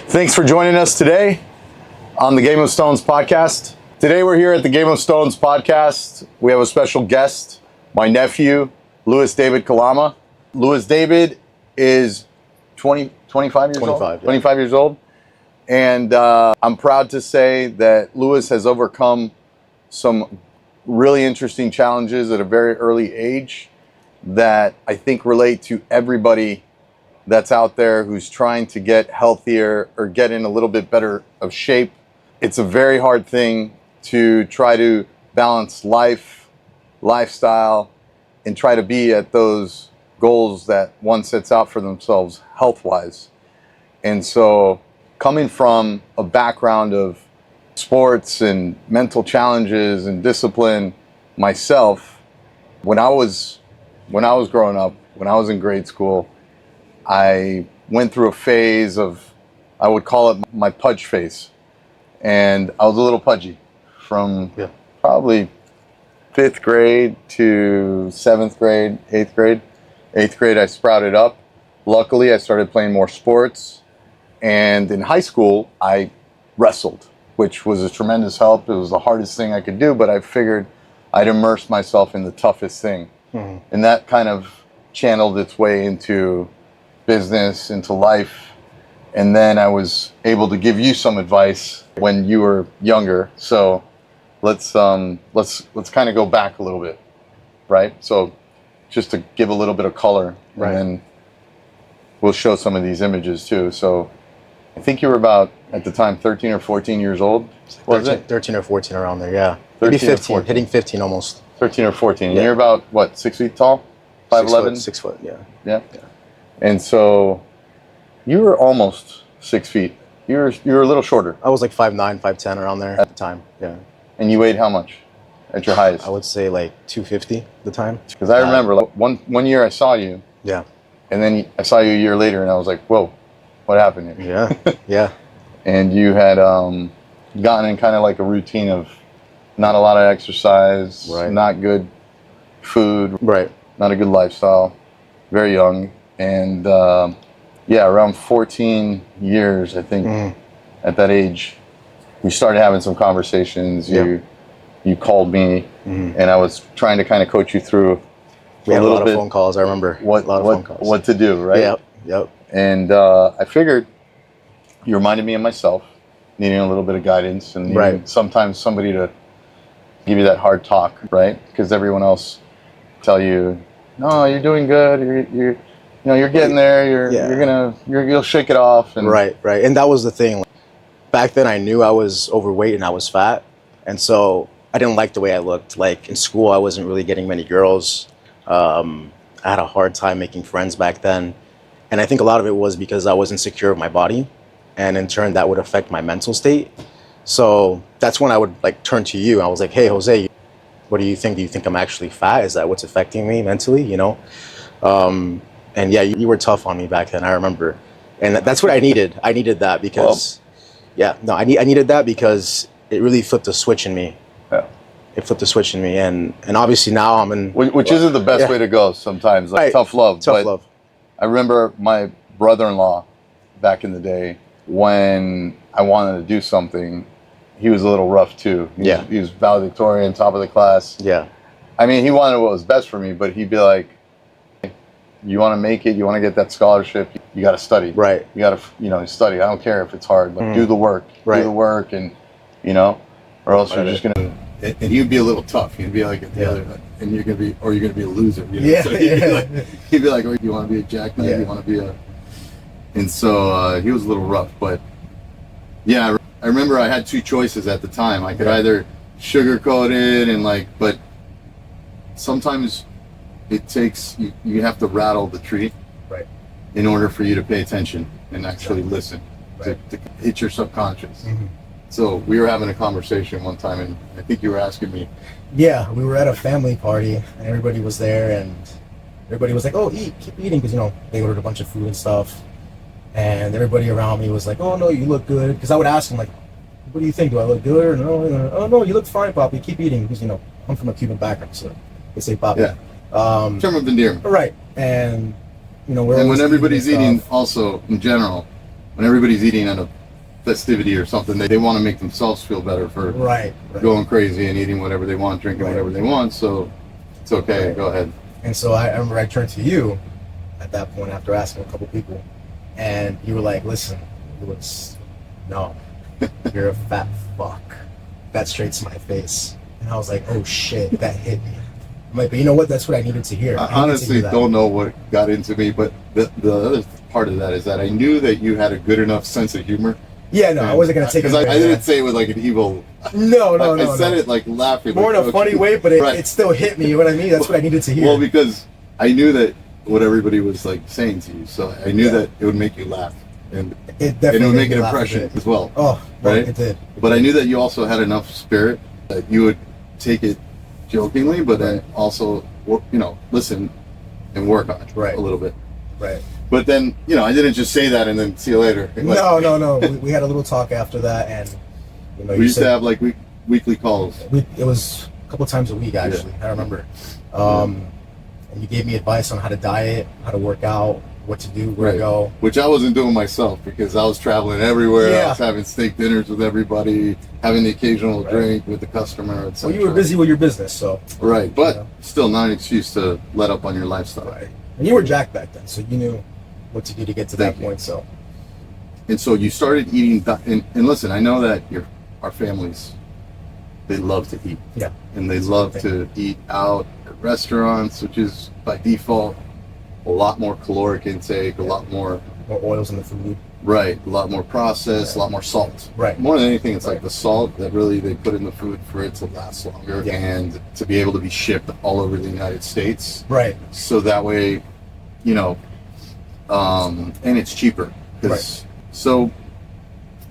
Thanks for joining us today on the Game of Stones podcast. Today we're here at the Game of Stones podcast. We have a special guest, my nephew, Louis David Kalama. Louis David is 25 years old? Yeah. 25 years old. And I'm proud to say that Louis has overcome some really interesting challenges at a very early age that I think relate to everybody that's out there who's trying to get healthier or get in a little bit better of shape. It's a very hard thing to try to balance life, lifestyle, and try to be at those goals that one sets out for themselves health-wise. And so coming from a background of sports and mental challenges and discipline myself, when I was growing up, when I was in grade school, I went through a phase of, I would call it my pudge phase. And I was a little pudgy from probably 5th grade to 7th grade, 8th grade. 8th grade, I sprouted up. Luckily, I started playing more sports. And in high school, I wrestled, which was a tremendous help. It was the hardest thing I could do, but I figured I'd immerse myself in the toughest thing. Mm-hmm. And that kind of channeled its way into business, into life. And then I was able to give you some advice when you were younger. So let's kind of go back a little bit, right? So just to give a little bit of color, right. And then we'll show some of these images too. So I think you were about, at the time, 13 or 14 years old. Was it 13 or 14 around there? Yeah, maybe 15, hitting 15 almost. 13 or 14. Yeah. And you're about what, 6 feet tall? 5'11"? 6 foot. Yeah. Yeah. And so you were almost 6 feet. You were a little shorter. I was like 5'9", 5'10", around there at the time. Yeah. And you weighed how much at your highest? I would say like 250 at the time. Because I remember like one year I saw you. Yeah. And then I saw you a year later, and I was like, whoa, what happened here? Yeah. Yeah. And you had gotten in kind of like a routine of not a lot of exercise, right. Not good food, right. Not a good lifestyle, very young. And around 14 years, I think, at that age, we started having some conversations. You called me, and I was trying to kind of coach you through. We had a lot of phone calls. I remember what to do, right? Yep. And I figured you reminded me of myself, needing a little bit of guidance and needing sometimes somebody to give you that hard talk, right? Because everyone else tell you, no, you're doing good. You're getting there. You'll shake it off. And right. And that was the thing. Back then, I knew I was overweight and I was fat, and so I didn't like the way I looked. Like in school, I wasn't really getting many girls. I had a hard time making friends back then, and I think a lot of it was because I was insecure of my body, and in turn, that would affect my mental state. So that's when I would like turn to you. I was like, "Hey, Jose, what do you think? Do you think I'm actually fat? Is that what's affecting me mentally? You know?" And yeah, you were tough on me back then, I remember. And that's what I needed. I needed that because, I needed that because it really flipped a switch in me. Yeah. It flipped a switch in me. And obviously now I'm in... Which isn't the best way to go sometimes, like tough love. Tough love. I remember my brother-in-law back in the day, when I wanted to do something, he was a little rough too. He was valedictorian, top of the class. Yeah. I mean, he wanted what was best for me, but he'd be like, you want to make it, you want to get that scholarship, you got to study. Right. You got to, study. I don't care if it's hard, but do the work. Right. Do the work, and, or else you're just going to... And he'd be a little tough. He'd be like at the other, and you're going to be a loser. So he'd be like, oh, you want to be a jackknife? You want to be a... And so he was a little rough, but I remember I had two choices at the time. I could either sugarcoat it but sometimes it takes, you have to rattle the tree in order for you to pay attention and actually listen, to hit your subconscious. Mm-hmm. So we were having a conversation one time, and I think you were asking me. Yeah, we were at a family party, and everybody was there, and everybody was like, oh, keep eating, because, they ordered a bunch of food and stuff. And everybody around me was like, oh, no, you look good. Because I would ask them, like, what do you think? Do I look good or no? Oh, no, you look fine, Papi. Keep eating. Because, I'm from a Cuban background, so they say Papi. Yeah. Term of endearment. Right. And, we're and when everybody's eating also, in general, when everybody's eating at a festivity or something, they want to make themselves feel better for going crazy and eating whatever they want, drinking whatever they want. So it's okay. Go ahead. And so I remember I turned to you at that point after asking a couple people, and you were like, "Listen, Louis, no, you're a fat fuck." That straight to my face, and I was like, "Oh shit, that hit me." I'm like, but you know what? That's what I needed to hear. I honestly don't know what got into me, but the other part of that is that I knew that you had a good enough sense of humor. Yeah, no, I wasn't gonna take it. Because I didn't say it with like an evil. No. I said it like laughing. More like, in a funny way, but it still hit me. You know what I mean? That's what I needed to hear. Well, because I knew that what everybody was like saying to you, so I knew that it would make you laugh, and it would make an impression as well. Oh, right. It did. But I knew that you also had enough spirit that you would take it jokingly, but then also, listen and work on it a little bit. Right. But then, I didn't just say that and then see you later. No. We had a little talk after that, and we used to have like weekly calls. It was a couple times a week, actually. I remember. And you gave me advice on how to diet, how to work out, what to do, where to go. Which I wasn't doing myself because I was traveling everywhere. I was having steak dinners with everybody, having the occasional drink with the customer, etc. Well, you were busy with your business, so. Right, but still not an excuse to let up on your lifestyle. Right. And you were jacked back then, so you knew what to do to get to that point. So. And so you started eating, and listen, I know that our families, they love to eat. Yeah. And they love to eat out at restaurants, which is by default a lot more caloric intake, a lot more oils in the food. Right, a lot more processed, a lot more salt. Right. More than anything, it's like the salt that really they put in the food for it to last longer and to be able to be shipped all over the United States. Right. So that way, and it's cheaper. So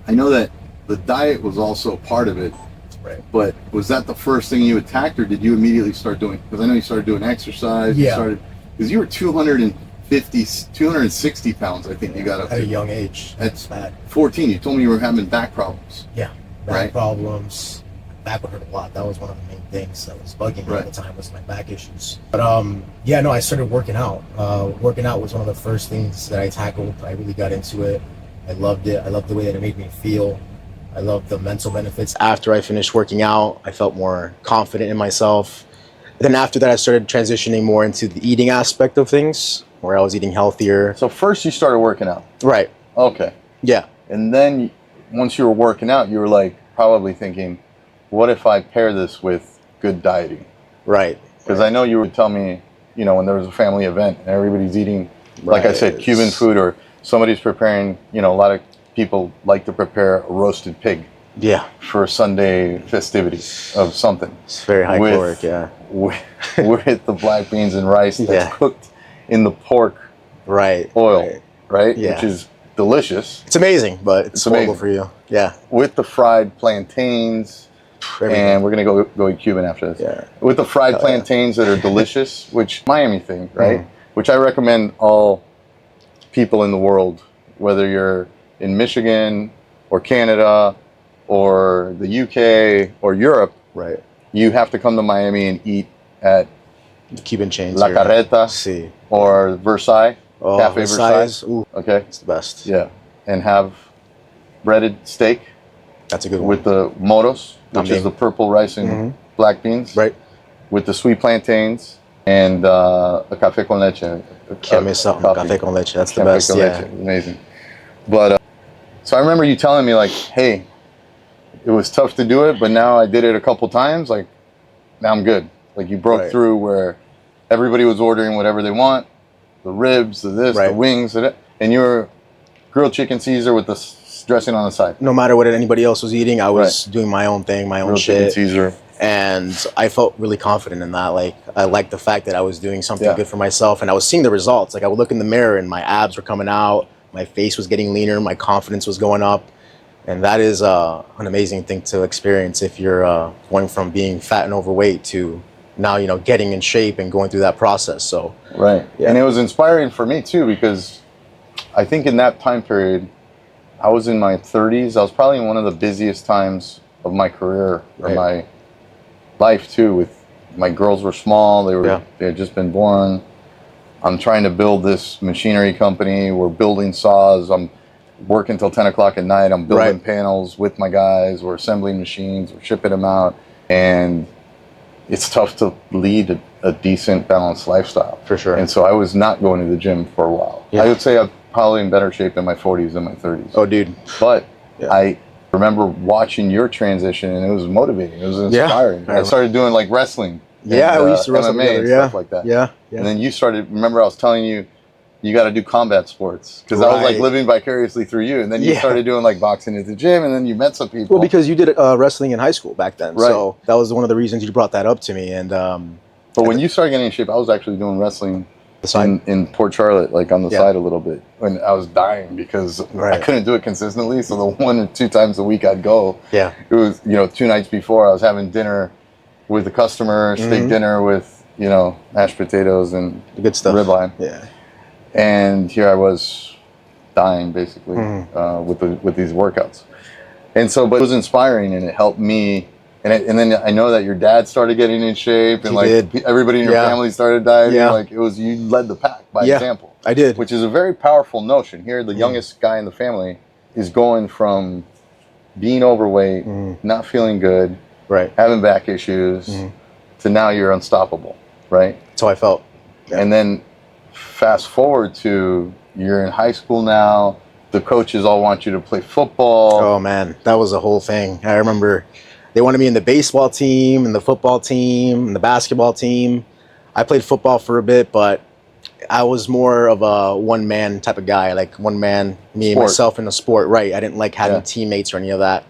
I know that the diet was also part of it. Right. But was that the first thing you attacked, or did you immediately start doing? Because I know you started doing exercise. Yeah. Because you were 260 pounds, I think you got up at a young age. That's bad. 14, you told me you were having back problems. Yeah, back problems. Back would hurt a lot. That was one of the main things that was bugging me at the time, was my back issues. But I started working out. Working out was one of the first things that I tackled. I really got into it. I loved it. I loved the way that it made me feel. I loved the mental benefits. After I finished working out, I felt more confident in myself. Then after that, I started transitioning more into the eating aspect of things, where I was eating healthier. So first you started working out. Right. Okay. Yeah. And then once you were working out, you were like probably thinking, what if I pair this with good dieting? Right. Because I know you would tell me, when there was a family event and everybody's eating, like I said, Cuban food, or somebody's preparing, a lot of people like to prepare a roasted pig. Yeah. For a Sunday festivity of something. It's very high caloric, with the black beans and rice that's cooked in the pork oil, right? Yeah. Which is delicious. It's amazing, but it's horrible for you. Yeah. With the fried plantains, and we're gonna go eat Cuban after this. Yeah. With the fried plantains that are delicious, which Miami thing, right? Which I recommend all people in the world, whether you're in Michigan or Canada or the UK or Europe, right? You have to come to Miami and eat at the Cuban chains, La Carreta or Versailles, Cafe Versailles. Ooh, okay, it's the best. Yeah, and have breaded steak. That's a good one. With the moros, which is the purple rice and black beans. Right. With the sweet plantains and a café con leche. Café con leche. That's the best. Yeah. Amazing. But so I remember you telling me like, hey, it was tough to do it, but now I did it a couple times. Like, now I'm good. Like, you broke through where everybody was ordering whatever they want, the ribs, the this, the wings, and you're grilled chicken Caesar with the dressing on the side. No matter what anybody else was eating, I was doing my own thing, my own shit. Chicken Caesar. And I felt really confident in that. Like, I liked the fact that I was doing something good for myself, and I was seeing the results. Like, I would look in the mirror and my abs were coming out, my face was getting leaner, my confidence was going up. And that is an amazing thing to experience if you're going from being fat and overweight to now, getting in shape and going through that process. So and it was inspiring for me too, because I think in that time period, I was in my 30s. I was probably in one of the busiest times of my career or my life too. With my girls were small; they had just been born. I'm trying to build this machinery company. We're building saws. work until 10 o'clock at night. I'm building Right. panels with my guys. We're assembling machines. We're shipping them out. And it's tough to lead a decent, balanced lifestyle. For sure. And so I was not going to the gym for a while. Yeah. I would say I'm probably in better shape in my 40s than my 30s. Oh, dude. But Yeah. I remember watching your transition, and it was motivating. It was inspiring. Yeah. I started doing like wrestling. Yeah, and, we used to wrestle MMA together. and Yeah. stuff like that. Yeah. Yeah. And then you started, remember I was telling you, you got to do combat sports. Because I was like Right. living vicariously through you. And then you Yeah. started doing like boxing at the gym, and then you met some people. Well, because you did wrestling in high school back then. Right. So that was one of the reasons you brought that up to me. And But when you started getting in shape, I was actually doing wrestling the side. in Port Charlotte, like on the Yeah. side a little bit. When I was dying because I Right. couldn't do it consistently. So the 1 or 2 times a week I'd go, Yeah. it was, 2 nights before I was having dinner with the customer, steak Mhm. dinner with, mashed potatoes and The good stuff. ribeye. Yeah. And here I was dying basically Mhm. with these workouts. And so, but it was inspiring and it helped me. And then I know that your dad started getting in shape and He like did. everybody in your Yeah. family started dieting. Yeah. Like you led the pack by Yeah. example, I did. which is a very powerful notion. Here, the youngest guy in the family is going from being overweight, not feeling good, Right. having back issues, to now you're unstoppable, right? That's how I felt. Yeah. And then fast forward to you're in high school now. The coaches all want you to play football. Oh man, that was a whole thing. I remember they wanted me in the baseball team, and the football team, and the basketball team. I played football for a bit, but I was more of a one-man type of guy, like one man, me, Sport. myself in the sport. Right. I didn't like having Yeah. teammates or any of that.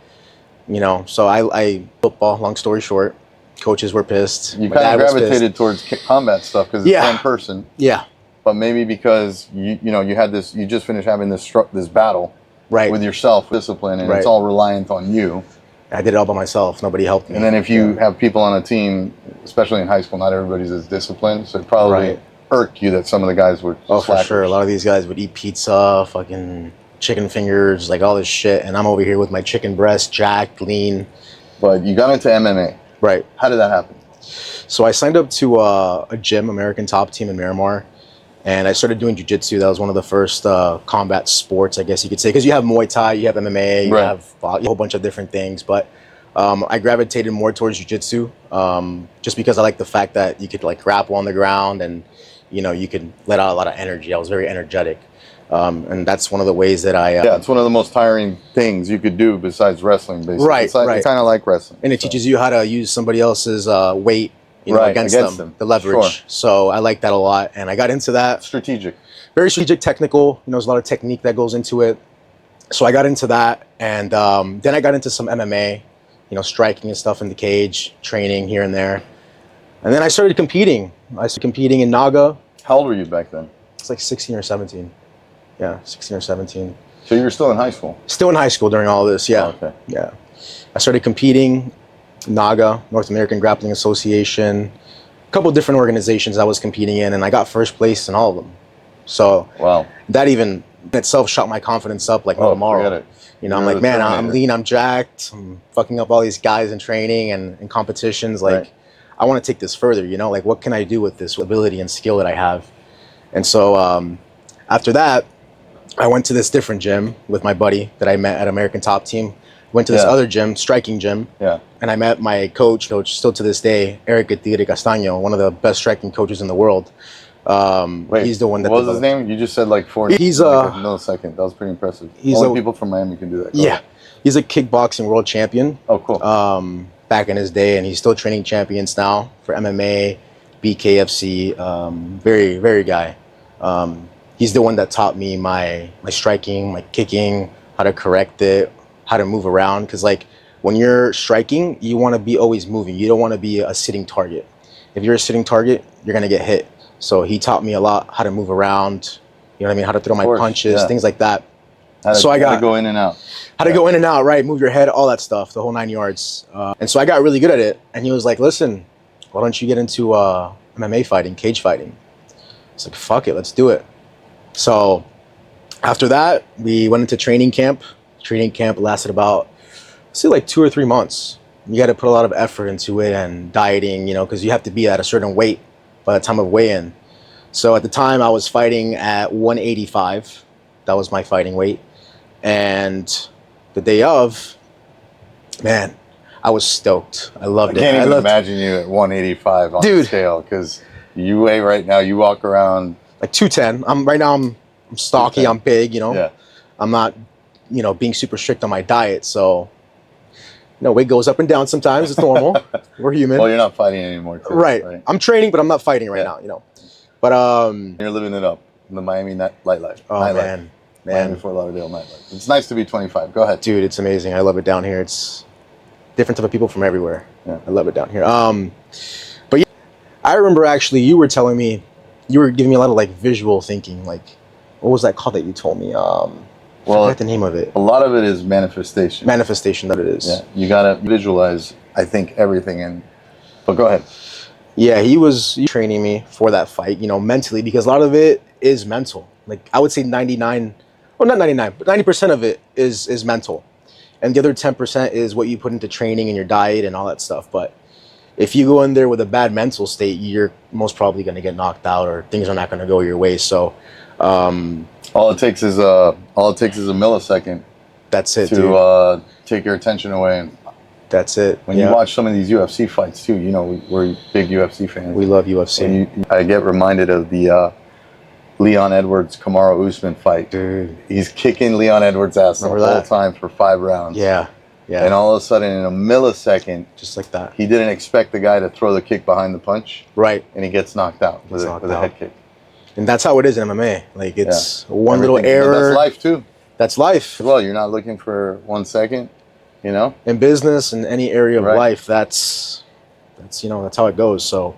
So I football. Long story short, coaches were pissed. You My kind dad of was pissed. gravitated towards combat stuff because it's Yeah. one person, Yeah. but maybe because you had this, you just finished having this battle Right. with yourself, discipline, and Right. it's all reliant on you. I did it all by myself. Nobody helped me. And then if you have people on a team, especially in high school, not everybody's as disciplined, so it probably Right. irked you that some of the guys were Oh, for slackers. sure. A lot of these guys would eat pizza, fucking chicken fingers, like all this shit. And I'm over here with my chicken breast, jacked, lean. But you got into MMA. Right. How did that happen? So I signed up to a gym, American Top Team in Miramar. And I started doing jiu-jitsu. That was one of the first combat sports, I guess you could say. Because you have Muay Thai, you have MMA, you Right. have a whole bunch of different things. But I gravitated more towards jiu-jitsu just because I like the fact that you could like grapple on the ground and, you could let out a lot of energy. I was very energetic. And that's one of the ways that I... Yeah, it's one of the most tiring things you could do besides wrestling, basically. Right, It's right. kind of like wrestling. And it so. teaches you how to use somebody else's weight Right, against against them, them. the leverage. Sure. So I like that a lot. And I got into that. Strategic. Very strategic, technical. There's a lot of technique that goes into it. So I got into that. And then I got into some MMA, striking and stuff in the cage, training here and there. And then I started competing. I started competing in Naga. How old were you back then? It's like 16 or 17. Yeah, 16 or 17. So you were still in high school? Still in high school during all this, yeah. Oh, okay. Yeah. I started competing, NAGA, North American Grappling Association, a couple different organizations I was competing in, and I got first place in all of them. So Wow. that even in itself shot my confidence up like no tomorrow. Forget it. I'm You're like, the man, I'm Terminator. lean, I'm jacked, I'm fucking up all these guys in training and in competitions. Like, Right. I want to take this further, like, what can I do with this ability and skill that I have? And so after that, I went to this different gym with my buddy that I met at American Top Team. Went to this Yeah. other gym, striking gym, Yeah. and I met my coach, still to this day, Eric Tigre Castaño, one of the best striking coaches in the world. Wait, He's the one that what was his developed- name? You just said like 4 He's, like a millisecond. That was pretty impressive. he's Only a- people from Miami can do that. Go Yeah, ahead. he's a kickboxing world champion. Oh, cool. Back in his day, and he's still training champions now for MMA, BKFC. Very, very guy. He's the one that taught me my striking, my kicking, how to correct it, how to move around. Because like when you're striking, you want to be always moving. You don't want to be a sitting target. If you're a sitting target, you're gonna get hit. So he taught me a lot how to move around. You know what I mean? How to throw my course, punches, yeah. things like that. How so I to got- go in and out. How to go in and out, right? Move your head, all that stuff, the whole 9 yards. And so I got really good at it. And he was like, listen, why don't you get into MMA fighting, cage fighting? It's like, fuck it, let's do it. So after that, we went into training camp. Training camp lasted about, let's say like 2 or 3 months. You got to put a lot of effort into it and dieting, because you have to be at a certain weight by the time of weigh-in. So at the time I was fighting at 185. That was my fighting weight. And the day of, man, I was stoked. I loved it. I can't I even loved, imagine you at 185 on the Dude. scale, because you weigh right now, you walk around. like 210. I'm stocky. 210. I'm big. You know. Yeah. I'm not, being super strict on my diet. So, weight goes up and down sometimes. It's normal. We're human. Well, you're not fighting anymore, too, right. I'm training, but I'm not fighting right Yeah. now. But You're living it up in the Miami life. oh Nightlife. Miami Fort Lauderdale nightlife. It's nice to be 25. Go ahead. dude, it's amazing. I love it down here. It's different type of people from everywhere. Yeah. I love it down here. But yeah, I remember actually you were telling me, you were giving me a lot of like visual thinking. Like, what was that called that you told me? I forgot the name of it. A lot of it is manifestation. Manifestation, that it is. Yeah. You got to visualize, I think, everything. But go ahead. Yeah, he was training me for that fight, mentally, because a lot of it is mental. Like, I would say 99, well, not 99, but 90% of it is mental. And the other 10% is what you put into training and your diet and all that stuff. But if you go in there with a bad mental state, you're most probably going to get knocked out, or things are not going to go your way. So, all it takes is a millisecond that's it, to take your attention away. And that's it. when you watch some of these UFC fights too, we're big UFC fans. We love UFC. And I get reminded of the Leon Edwards Kamaru Usman fight. Dude, he's kicking Leon Edwards' ass the whole time for 5 rounds. Yeah. And all of a sudden, in a millisecond, just like that, he didn't expect the guy to throw the kick behind the punch. Right. And he gets knocked out with a head kick. And that's how it is in MMA. Like, it's one little Everything. error. But that's life too. That's life. Well, you're not looking for 1 second, In business and any area of life, that's how it goes. So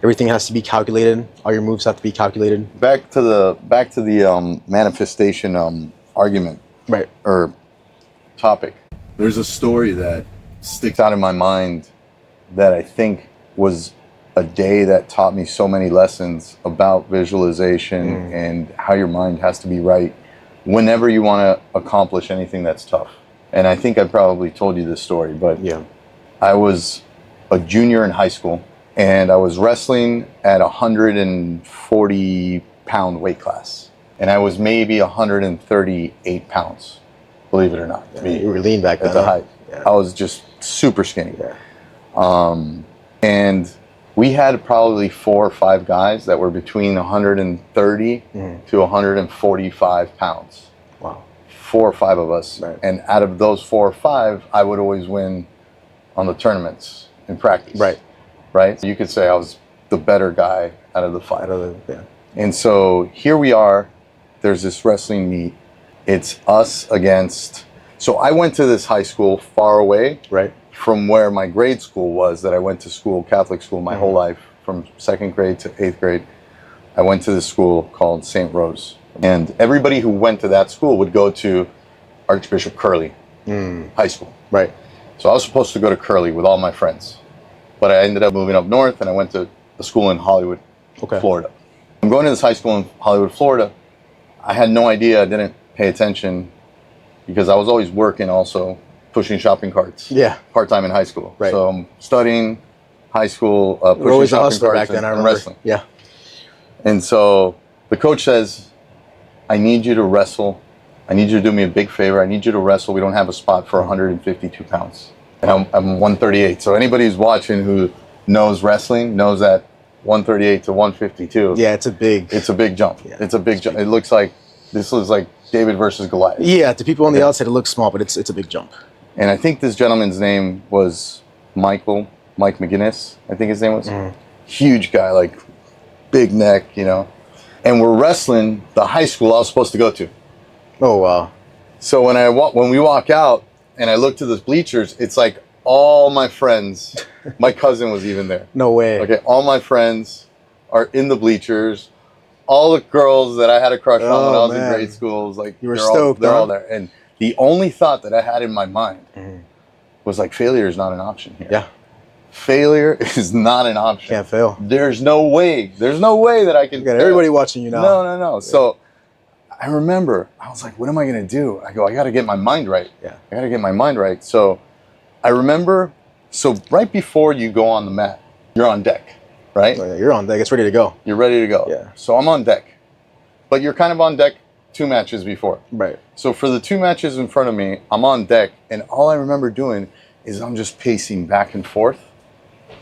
everything has to be calculated. All your moves have to be calculated. Back to the manifestation argument, right, or topic. There's a story that sticks out in my mind that I think was a day that taught me so many lessons about visualization and how your mind has to be right whenever you want to accomplish anything that's tough. And I think I probably told you this story, but I was a junior in high school, and I was wrestling at 140-pound weight class, and I was maybe 138 pounds, believe it or not. You were lean back then. At the height. I was just super skinny. And we had probably 4 or 5 guys that were between 130 to 145 pounds. Wow. 4 or 5 of us. Right. And out of those 4 or 5, I would always win on the tournaments in practice. Right? So you could say I was the better guy out of the 5. And so here we are. There's this wrestling meet. It's us against... So I went to this high school far away. Right. From where my grade school was, that I went to school, Catholic school, my whole life, from 2nd grade to 8th grade. I went to this school called St. Rose. And everybody who went to that school would go to Archbishop Curley High School. Right. So I was supposed to go to Curley with all my friends. But I ended up moving up north, and I went to a school in Hollywood, Florida. I'm going to this high school in Hollywood, Florida. I had no idea. I didn't pay attention because I was always working also, pushing shopping carts. Part-time in high school. Right. So I'm studying high school, pushing shopping carts and wrestling. Yeah. And so the coach says, I need you to wrestle. I need you to do me a big favor. I need you to wrestle. We don't have a spot for 152 pounds. And I'm 138. So anybody who's watching who knows wrestling knows that 138 to 152. Yeah, it's a big jump. Yeah. It's a big jump. It looks like, this looks like David versus Goliath. Yeah, to people on the outside, it looks small, but it's a big jump. And I think this gentleman's name was Mike McGinnis, I think his name was. Huge guy, like big neck, And we're wrestling the high school I was supposed to go to. Oh, wow. So when we walk out and I look to the bleachers, it's like all my friends, my cousin was even there. No way. Okay, all my friends are in the bleachers. All the girls that I had a crush on when I was in grade school, like you were stoked. They're all there. And the only thought that I had in my mind was like, failure is not an option here. Yeah. Failure is not an option. Can't fail. There's no way. There's no way that I can. You got everybody watching you now. No. Yeah. So I remember, I was like, what am I going to do? I go, I got to get my mind right. Yeah. I got to get my mind right. So I remember, right before you go on the mat, you're on deck, right? Oh, yeah, you're on deck. It's ready to go. You're ready to go. Yeah. So I'm on deck. But you're kind of on deck 2 matches before. Right. So for the 2 matches in front of me, I'm on deck, and all I remember doing is I'm just pacing back and forth.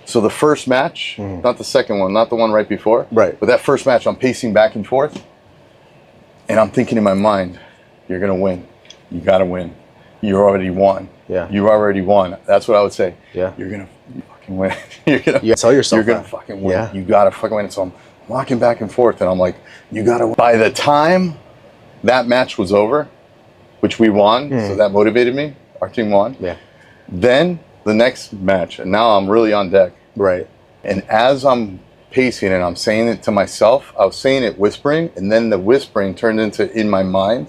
So the first match, not the second one, not the one right before, Right. but that first match, I'm pacing back and forth, and I'm thinking in my mind, you're gonna win. You gotta win. You already won. Yeah. You already won. That's what I would say. Yeah. You're gonna fucking win. You're gonna. You tell yourself You're gonna that. fucking win. Yeah. You gotta fucking win. So I'm walking back and forth, and I'm like, you gotta win. By the time that match was over, which we won, so that motivated me. Our team won. Yeah. Then the next match, and now I'm really on deck. Right. And as I'm pacing and I'm saying it to myself, I was saying it whispering, and then the whispering turned into in my mind,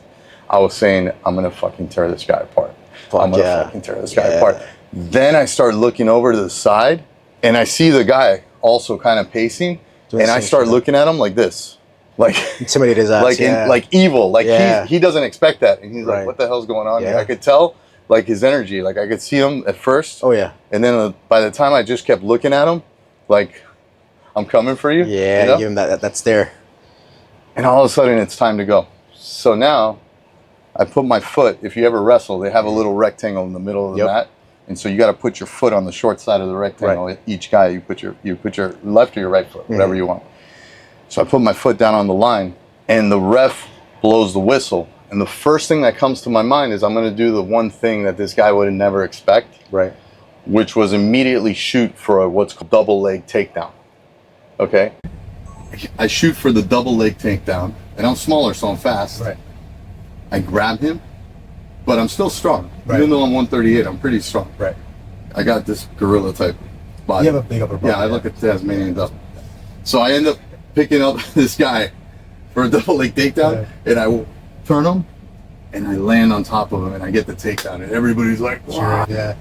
I was saying, I'm gonna fucking tear this guy apart. I'm gonna fucking tear this guy apart. Then I start looking over to the side, and I see the guy also kind of pacing, and I start looking at him like this. Like intimidate his ass, like evil, like he doesn't expect that, and he's like, "What the hell's going on here?" I could tell, like his energy, like I could see him at first. Oh yeah. And then by the time I just kept looking at him, like, I'm coming for you. Yeah, you know? give him that's there. And all of a sudden, it's time to go. So now, I put my foot. If you ever wrestle, they have a little rectangle in the middle of the mat, and so you got to put your foot on the short side of the rectangle. Right. Each guy, you put your left or your right foot, whatever you want. So I put my foot down on the line, and the ref blows the whistle. And the first thing that comes to my mind is I'm going to do the one thing that this guy would never expect, right? Which was immediately shoot for what's called double leg takedown. Okay, I shoot for the double leg takedown, and I'm smaller, so I'm fast. Right. I grab him, but I'm still strong. Right. Even though I'm 138, I'm pretty strong. Right. I got this gorilla type body. You have a big upper body. Yeah, I look at Tasmanian devil. So I end up picking up this guy for a double leg takedown, and I turn him, and I land on top of him, and I get the takedown, and everybody's like, wow. Yeah.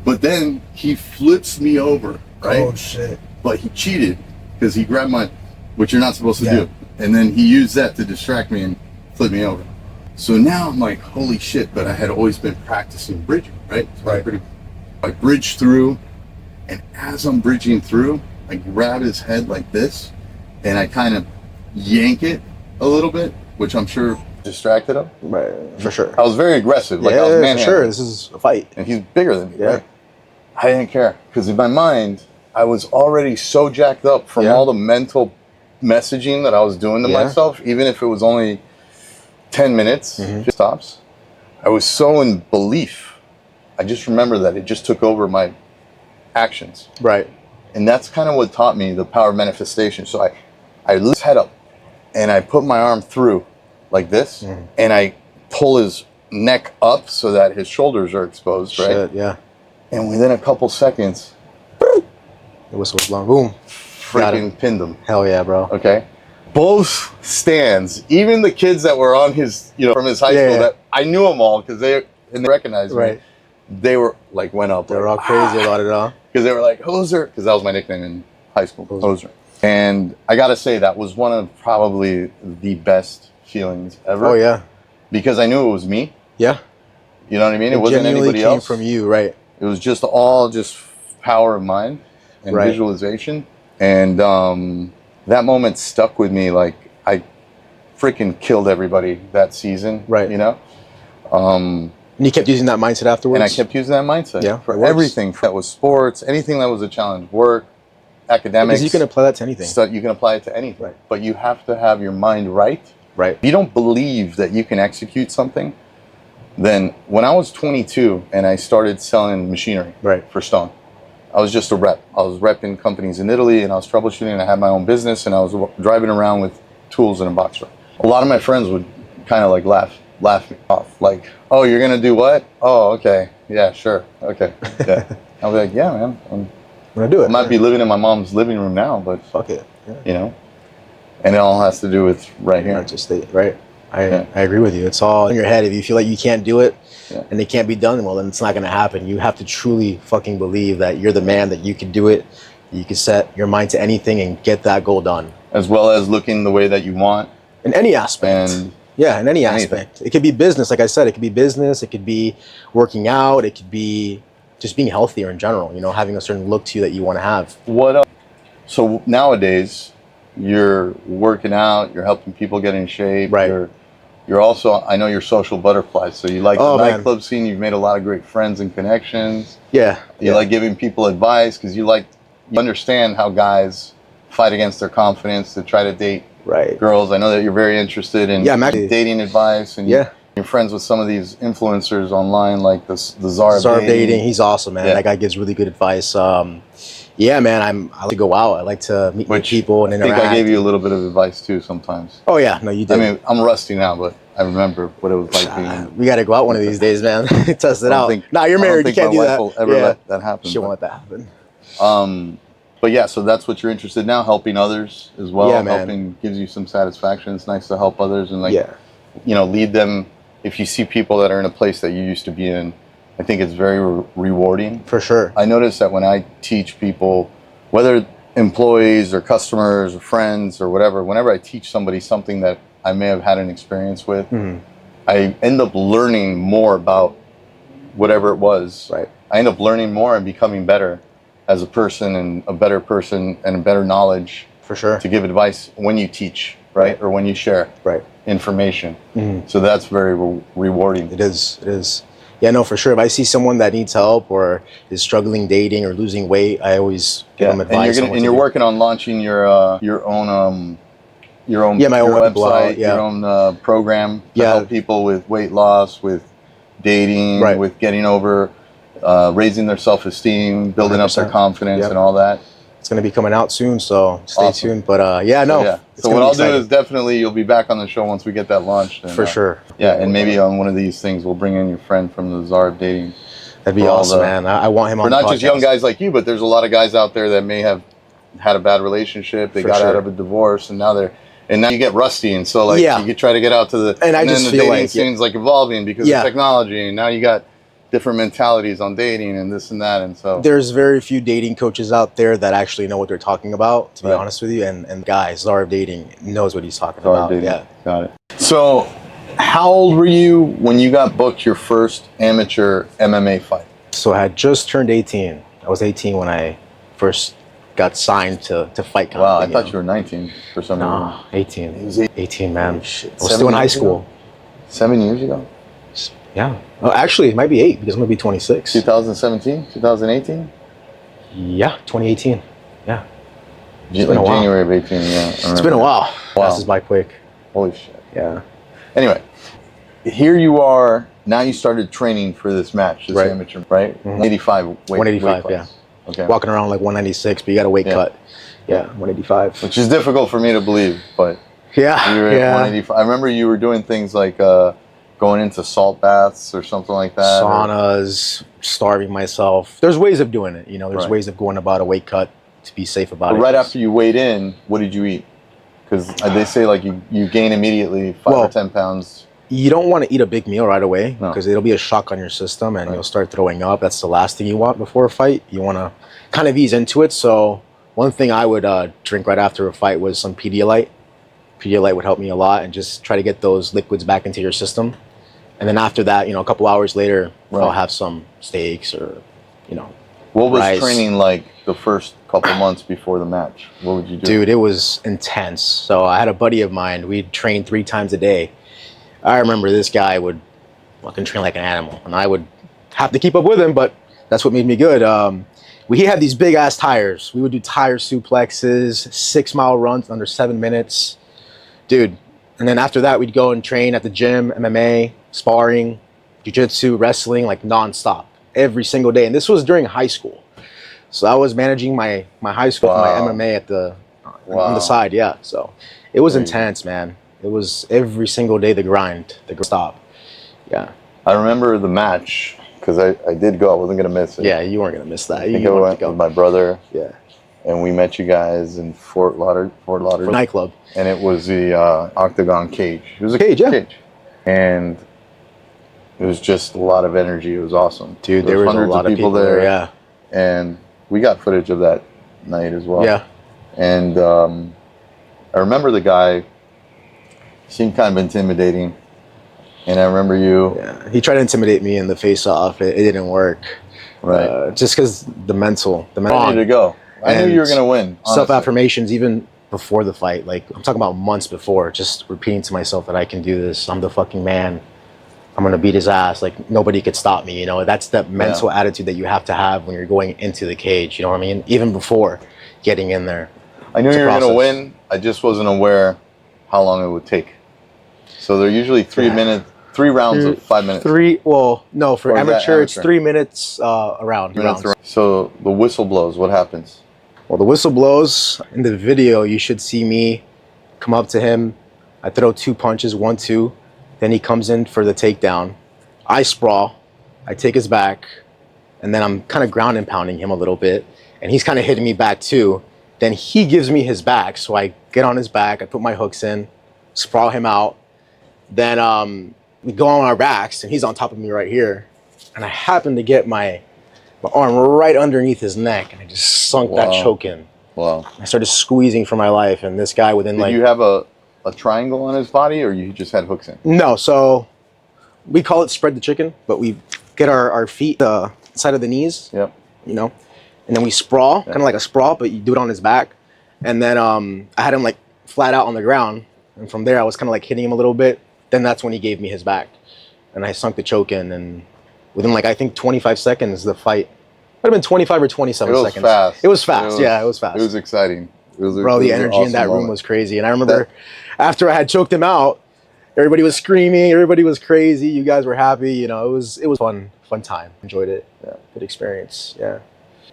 But then he flips me over, right? Oh, shit. But he cheated, because he grabbed which you're not supposed to do. And then he used that to distract me and flip me over. So now I'm like, holy shit, but I had always been practicing bridging, right? So I bridge through, and as I'm bridging through, I grab his head like this, and I kind of yank it a little bit, which I'm sure distracted him. Right, for sure. I was very aggressive, like I was manhandling. For sure, this is a fight. And he's bigger than me, right? I didn't care, because in my mind, I was already so jacked up from all the mental messaging that I was doing to myself, even if it was only 10 minutes, just stops. I was so in belief. I just remember that it just took over my actions. Right. And that's kind of what taught me the power of manifestation. So I lift his head up, and I put my arm through like this, and I pull his neck up so that his shoulders are exposed, right? Shit, yeah. And within a couple seconds, the whistle was blown. Boom. Freaking pinned him. Hell yeah, bro. Okay. Both stands, even the kids that were on his, from his high school, that I knew them all because they recognized me. They were like, went up. They were all crazy about it all. Because they were like, Hoser, because that was my nickname in high school, Hoser. And I got to say, that was one of probably the best feelings ever. Oh, yeah. Because I knew it was me. Yeah. You know what I mean? It wasn't anybody else. Came from you, right? It was just all power of mind and visualization. And that moment stuck with me. Like, I freaking killed everybody that season. Right. And you kept using that mindset afterwards? And I kept using that mindset for everything. That was sports, anything that was a challenge, work, academics. Because you can apply that to anything. You can apply it to anything. Right. But you have to have your mind right. Right. If you don't believe that you can execute something, then when I was 22 and I started selling machinery for stone, I was just a rep. I was repping companies in Italy, and I was troubleshooting, and I had my own business, and I was driving around with tools in a box truck. A lot of my friends would kind of like laugh me off. Like, oh, you're going to do what? Oh, okay. Yeah, sure. Okay. Yeah. I'll be like, yeah, man. I'm going to do it. I might be living in my mom's living room now, but fuck it. Yeah. And it all has to do with right here. I agree with you. It's all in your head. If you feel like you can't do it and it can't be done, well, then it's not going to happen. You have to truly fucking believe that you're the man, that you can do it. You can set your mind to anything and get that goal done. As well as looking the way that you want. In any aspect. And in any aspect. It could be business, like I said. It could be business. It could be working out. It could be just being healthier in general. Having a certain look to you that you want to have. So nowadays, you're working out. You're helping people get in shape. Right. You're you're also, I know you're social butterfly, so you like the nightclub scene. You've made a lot of great friends and connections. Yeah. You like giving people advice because you understand how guys fight against their confidence to try to date girls. I know that you're very interested in dating advice, and you're friends with some of these influencers online, like the Czar of Dating. He's awesome, man. That guy gives really good advice. Yeah, man, I like to go out. I like to meet new people and interact. I think I gave you a little bit of advice too sometimes. Oh yeah, no, you did. I mean, I'm rusty now, but I remember what it was like. We got to go out one of these days, man. Test it out. Nah, you're married. You can't do that. Will ever let that happen. She won't let that happen. But yeah, so that's what you're interested in now, helping others as well. Yeah, man. Helping gives you some satisfaction. It's nice to help others and lead them. If you see people that are in a place that you used to be in, I think it's very rewarding. For sure. I notice that when I teach people, whether employees or customers or friends or whatever, whenever I teach somebody something that I may have had an experience with, I end up learning more about whatever it was. Right. I end up learning more and becoming better as a person and a better person and a better knowledge. For sure. To give advice when you teach, right? Or when you share information. So that's very rewarding. It is. It is. Yeah, no, for sure. If I see someone that needs help or is struggling dating or losing weight, I always give them advice. And you're working on launching your own my own website, your own program to help people with weight loss, with dating, with getting over, raising their self-esteem, building 100%. Up their confidence, and all that. It's going to be coming out soon, so stay tuned. But So what I'll do is definitely you'll be back on the show once we get that launched. And, for sure. Yeah, and maybe on one of these things we'll bring in your friend from the Czar of Dating. That'd be awesome, man. I want him on the podcast. For not just young guys like you, but there's a lot of guys out there that may have had a bad relationship. They got out of a divorce, and now you get rusty, and so you could try to get out to the and then the dating scene's evolving because of technology, and now you got different mentalities on dating and this and that, and so there's very few dating coaches out there that actually know what they're talking about, to be honest with you, and guys, Czar of Dating knows what he's talking about. Yeah, got it. So how old were you when you got booked your first amateur MMA fight? So I had just turned 18. I was 18 when I first got signed to fight. Wow, I thought you were 19 for some reason. No, 18. 18, man. Shit. I was still in high school. 7 years ago? Yeah. Oh, actually, it might be 8 because I'm going to be 26. 2017? 2018? Yeah, 2018. Yeah. It's been January of 18, yeah. It's been a while. Passes by quick. Holy shit. Yeah. Anyway, here you are. Now you started training for this match, this amateur, right? 85 weight 185, weight yeah. Okay. Walking around like 196, but you got a weight cut. Yeah, 185. Which is difficult for me to believe, but yeah, you were at 185. I remember you were doing things like going into salt baths or something like that. Saunas, starving myself. There's ways of doing it, there's ways of going about a weight cut to be safe about it. Right after you weighed in, what did you eat? Because they say you gain immediately 5 or 10 pounds. You don't want to eat a big meal right away because it'll be a shock on your system and you'll start throwing up. That's the last thing you want before a fight. You want to kind of ease into it. So one thing I would drink right after a fight was some Pedialyte. Pedialyte would help me a lot and just try to get those liquids back into your system. And then after that, a couple hours later, I'll have some steaks or, What was rice. Training like the first couple months before the match? What would you do? Dude, it was intense. So I had a buddy of mine. We'd train 3 times a day. I remember this guy would fucking train like an animal, and I would have to keep up with him, but that's what made me good. We had these big ass tires. We would do tire suplexes, 6-mile runs under 7 minutes. Dude. And then after that, we'd go and train at the gym, MMA, sparring, jiu-jitsu, wrestling, like nonstop, every single day. And this was during high school. So I was managing my high school, my MMA on the side. Yeah. So it was intense, man. It was every single day the grind, the stop. Yeah. I remember the match because I did go. I wasn't going to miss it. Yeah, you weren't going to miss that. I think I went with my brother. Yeah. And we met you guys in Fort Lauderdale. Nightclub. And it was the octagon cage. It was a cage, yeah. And it was just a lot of energy. It was awesome. Dude, there was a lot of people there. Yeah. And we got footage of that night as well. Yeah. And I remember the guy seemed kind of intimidating. And I remember you. Yeah. He tried to intimidate me in the face-off. It didn't work. Right. Just because the mental. Ready to go. I knew you were going to win. Self-affirmations, even before the fight. Like, I'm talking about months before, just repeating to myself that I can do this. I'm the fucking man. I'm gonna beat his ass. Like, nobody could stop me. You know, that's the mental attitude that you have to have when you're going into the cage. You know what I mean? Even before getting in there. I knew you were gonna win. I just wasn't aware how long it would take. So they're usually 3 rounds of 5 minutes. No, for amateur, it's 3 minutes around. So the whistle blows. What happens? Well, the whistle blows. In the video, you should see me come up to him. I throw 2 punches, 1-2. Then he comes in for the takedown. I sprawl. I take his back. And then I'm kind of ground and pounding him a little bit. And he's kind of hitting me back too. Then he gives me his back. So I get on his back. I put my hooks in, sprawl him out. Then we go on our backs and he's on top of me right here. And I happen to get my arm right underneath his neck. And I just sunk that choke in. Wow. I started squeezing for my life. And this guy within Did you have a triangle on his body, or you just had hooks in? No, so we call it spread the chicken, but we get our feet the side of the knees. Yep. You know, and then we sprawl, kind of like a sprawl, but you do it on his back. And then I had him like flat out on the ground, and from there I was kind of like hitting him a little bit. Then that's when he gave me his back, and I sunk the choke in. And within like I think 25 seconds, the fight might have been 25 or 27 seconds. Fast. It was fast. Yeah, it was fast. It was exciting. Bro, the energy in that room was crazy. And I remember after I had choked him out, everybody was screaming, everybody was crazy. You guys were happy. You know, it was fun time. Enjoyed it. Yeah, good experience. Yeah.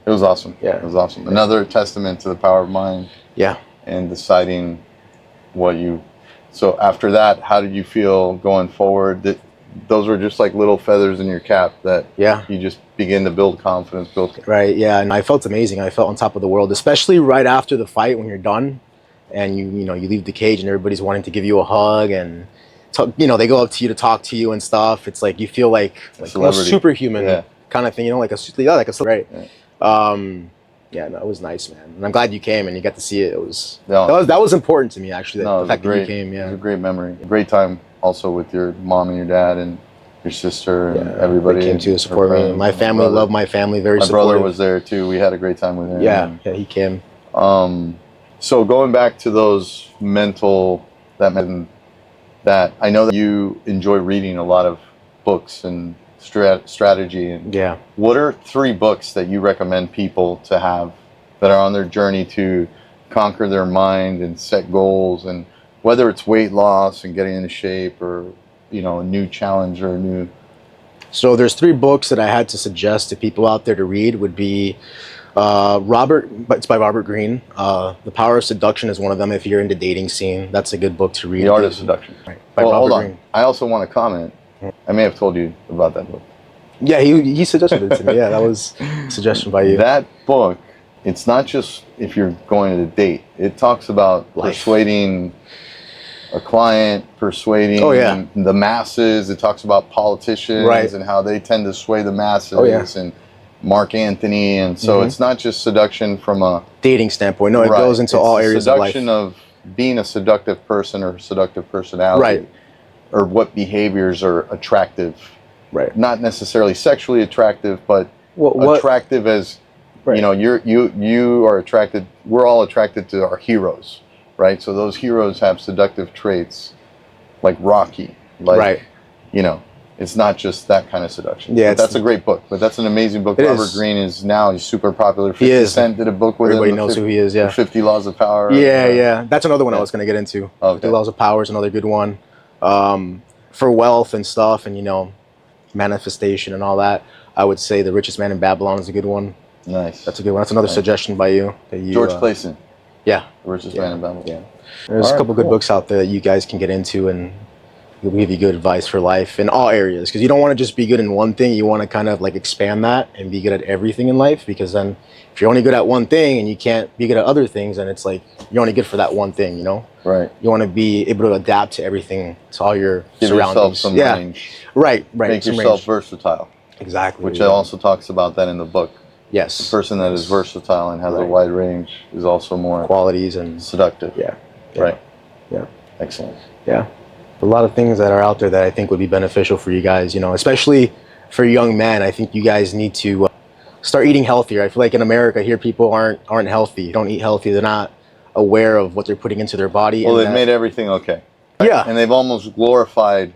It was awesome. Yeah. It was awesome. Another testament to the power of mind. Yeah. And deciding what you. So after that, how did you feel going forward? Those were just like little feathers in your cap that you just begin to build confidence. Right, yeah, and I felt amazing. I felt on top of the world, especially right after the fight when you're done and you leave the cage and everybody's wanting to give you a hug and talk, they go up to you to talk to you and stuff. It's like you feel like a superhuman kind of thing, like a right. Yeah. No, it was nice, man. And I'm glad you came and you got to see it. That was important to me, actually. The fact that you came, It was a great memory. A great time also with your mom and your dad and your sister and everybody. They came to support me. My family loved my family, very supportive. My brother was there too. We had a great time with him. Yeah, he came. So going back to those that I know that you enjoy reading a lot of books and strategy. And what are 3 books that you recommend people to have that are on their journey to conquer their mind and set goals, and whether it's weight loss and getting into shape or a new challenge or a new. So there's 3 books that I had to suggest to people out there to read. Would be it's by Robert Greene. The Power of Seduction is one of them. If you're into dating scene, that's a good book to read. The Art of Seduction. Right. Hold on. I also want to comment. I may have told you about that book. Yeah, he suggested it to me. Yeah, that was a suggestion by you. That book, it's not just if you're going to a date. It talks about persuading a client, persuading the masses. It talks about politicians and how they tend to sway the masses and Mark Anthony. And so it's not just seduction from a dating standpoint. No, it goes into all areas of life. Seduction of being a seductive person or seductive personality. Right. Or what behaviors are attractive. Right. Not necessarily sexually attractive, but attractive as you are attracted. We're all attracted to our heroes, right? So those heroes have seductive traits, like Rocky. It's not just that kind of seduction. Yeah, that's a great book. But that's an amazing book. Robert Greene is super popular. 50 Cent did a book with him. Everybody knows who he is. Yeah. 50 Laws of Power. Yeah. That's another one I was going to get into. 50 Laws of Power is another good one. For wealth and stuff, and manifestation and all that, I would say The Richest Man in Babylon is a good one. Nice. That's a good one. That's another suggestion by you. George Clayson. Yeah. The Richest Man in Babylon. Yeah. There's a couple good books out there that you guys can get into, and it'll give you good advice for life in all areas. Because you don't want to just be good in one thing. You want to kind of like expand that and be good at everything in life. Because then, if you're only good at one thing and you can't be good at other things, then it's like you're only good for that one thing. Right. You want to be able to adapt to everything, to all your Give surroundings. Yourself some range. Right. Make yourself versatile. Exactly. Which also talks about that in the book. Yes. The person that is versatile and has a wide range is also more qualities and seductive. Yeah. Right. Yeah. Excellent. Yeah. A lot of things that are out there that I think would be beneficial for you guys, especially for young men. I think you guys need to start eating healthier. I feel like in America here, people aren't healthy, don't eat healthy. They're not aware of what they're putting into their body. Well, and they've made everything okay. Yeah. And they've almost glorified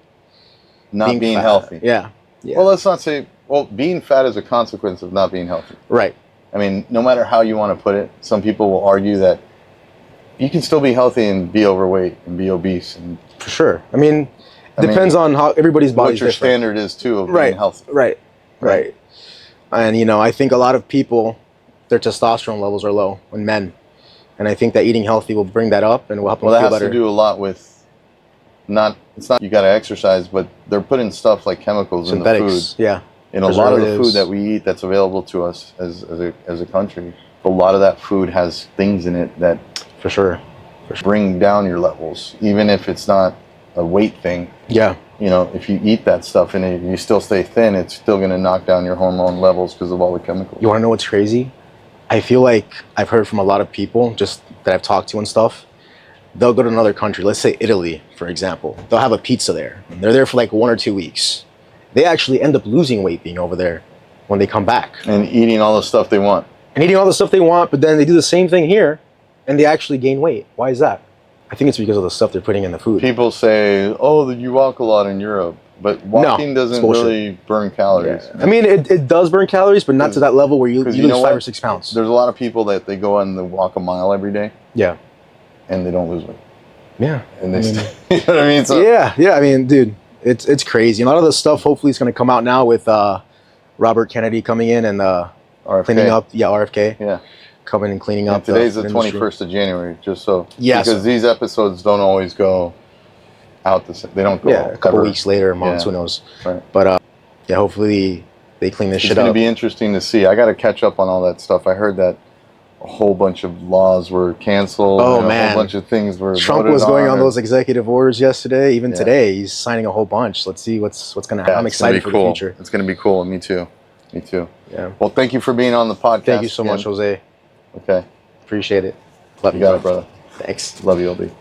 not being fat. healthy. Yeah. Yeah. Well, let's not say, well, being fat is a consequence of not being healthy. Right. I mean, no matter how you want to put it, some people will argue that you can still be healthy and be overweight and be obese. And For sure. I mean, depends on how everybody's body's what your different. standard is, too, of Right. being healthy. Right. And, you know, I think a lot of people, their testosterone levels are low in men. And I think that eating healthy will bring that up and will help them Well, that feel has better. to do a lot with it's not you got to exercise, but they're putting stuff like chemicals in the food. Yeah. In a lot of the Preservatives. food that we eat that's available to us as a country, a lot of that food has things in it that For sure. bring down your levels, even if it's not a weight thing. Yeah. You know, if you eat that stuff and you still stay thin, it's still going to knock down your hormone levels because of all the chemicals. You want to know what's crazy? I feel like I've heard from a lot of people just that I've talked to and stuff. They'll go to another country, let's say Italy, for example. They'll have a pizza there. They're there for like 1 or 2 weeks. They actually end up losing weight being over there when they come back. And eating all the stuff they want. And eating all the stuff they want, but then they do the same thing here and they actually gain weight. Why is that? I think it's because of the stuff they're putting in the food. People say, oh, you walk a lot in Europe. But walking doesn't really burn calories. Yeah. I mean, it does burn calories, but not to that level where you lose 5 or 6 pounds. There's a lot of people that they go and they walk a mile every day. Yeah. And they don't lose weight. Yeah. And they you know what I mean? So, yeah. I mean, dude, it's crazy. A lot of the stuff hopefully is going to come out now with Robert Kennedy coming in and RFK. cleaning up. Yeah, RFK. Yeah. Coming and cleaning up. Today's the 21st of January, just so. Yeah. Because these episodes don't always go out the same. They don't go. Yeah, a couple weeks later, months, who knows. Right. But yeah, hopefully they clean this shit up. It's going to be interesting to see. I got to catch up on all that stuff. I heard that a whole bunch of laws were canceled. Oh, and man. A whole bunch of things were Trump voted was going on or- those executive orders yesterday. Even today, he's signing a whole bunch. Let's see what's going to happen. I'm excited for the future. It's going to be cool. Me too. Yeah. Well, thank you for being on the podcast. Thank you so much, Jose. Okay. Appreciate it. Love You got it, brother. Thanks. Love you, LB.